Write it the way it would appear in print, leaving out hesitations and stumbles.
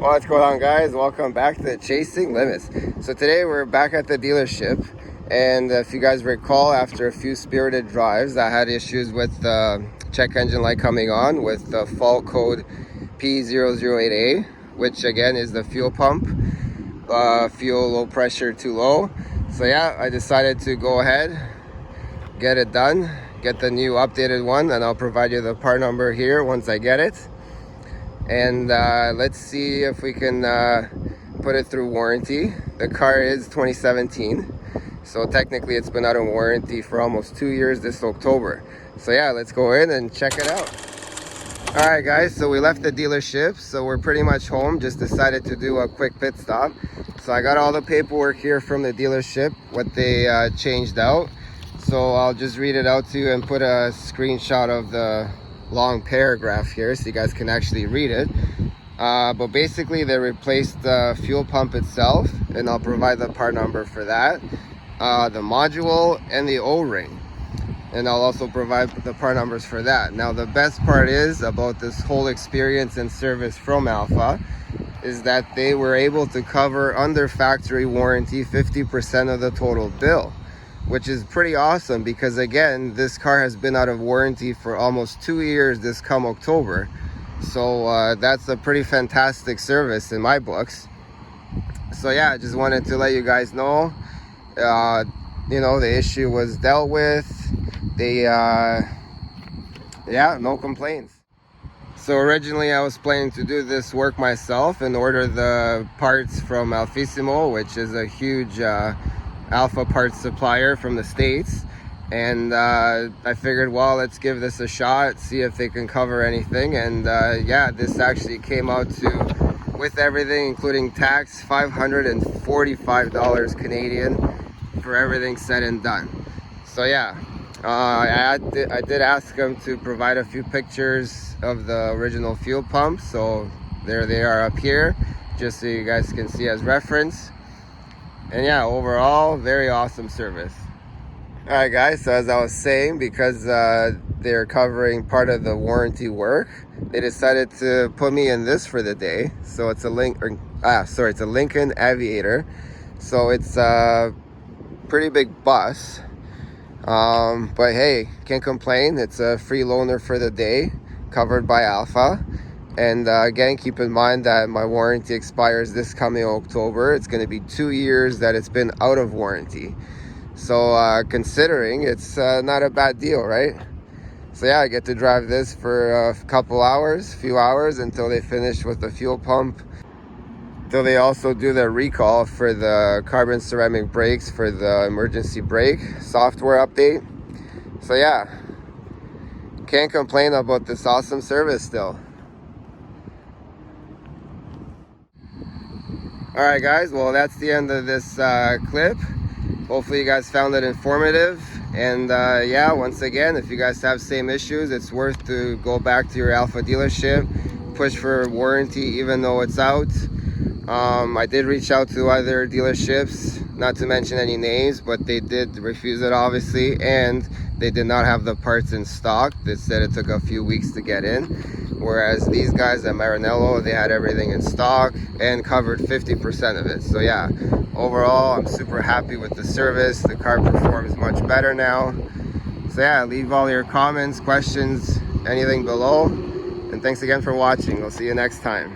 What's going on, guys? Welcome back to Chasing Limits. So today we're back at the dealership, and if you guys recall, after a few spirited drives, I had issues with the check engine light coming on with the fault code P008A, which again is the fuel pump, fuel low pressure too low. So yeah, I decided to go ahead, get it done, get the new updated one, and I'll provide you the part number here once I get it. And let's see if we can put it through warranty. The car is 2017, so technically it's been out of warranty for almost 2 years this October. So yeah, let's go in and check it out. All right, guys, so we left the dealership, so we're pretty much home. Just decided to do a quick pit stop. So I got all the paperwork here from the dealership, what they changed out. So I'll just read it out to you and put a screenshot of the long paragraph here so you guys can actually read it. But basically they replaced the fuel pump itself, and I'll provide the part number for that, the module and the O-ring, and I'll also provide the part numbers for that. Now the best part is about this whole experience and service from Alfa is that they were able to cover under factory warranty 50% of the total bill, which is pretty awesome because again, this car has been out of warranty for almost 2 years this come October. So that's a pretty fantastic service in my books. So yeah, I just wanted to let you guys know, you know, the issue was dealt with. They, yeah, no complaints. So originally I was planning to do this work myself and order the parts from Alfissimo, which is a huge Alfa parts supplier from the States, and I figured, well, let's give this a shot, see if they can cover anything. And yeah, this actually came out to, with everything including tax, $545 Canadian for everything said and done. So yeah, I did ask them to provide a few pictures of the original fuel pump, so there they are up here, just so you guys can see as reference. And yeah, overall, very awesome service. All right, guys, so as I was saying, because they're covering part of the warranty work, they decided to put me in this for the day. So it's a it's a Lincoln Aviator. So it's a pretty big bus, but hey, can't complain. It's a free loaner for the day, covered by Alfa. And again, keep in mind that my warranty expires this coming October. It's going to be 2 years that it's been out of warranty. So considering, it's not a bad deal, right? So yeah, I get to drive this for a few hours until they finish with the fuel pump. Till they also do the recall for the carbon ceramic brakes for the emergency brake software update. So yeah, can't complain about this awesome service still. Alright guys, well that's the end of this clip. Hopefully you guys found it informative. And yeah, once again, if you guys have same issues, it's worth to go back to your Alfa dealership, push for warranty even though it's out. I did reach out to other dealerships, not to mention any names, but they did refuse it obviously, and they did not have the parts in stock. They said it took a few weeks to get in. Whereas these guys at Maranello, they had everything in stock and covered 50% of it. So yeah, overall, I'm super happy with the service. The car performs much better now. So yeah, leave all your comments, questions, anything below. And thanks again for watching. We'll see you next time.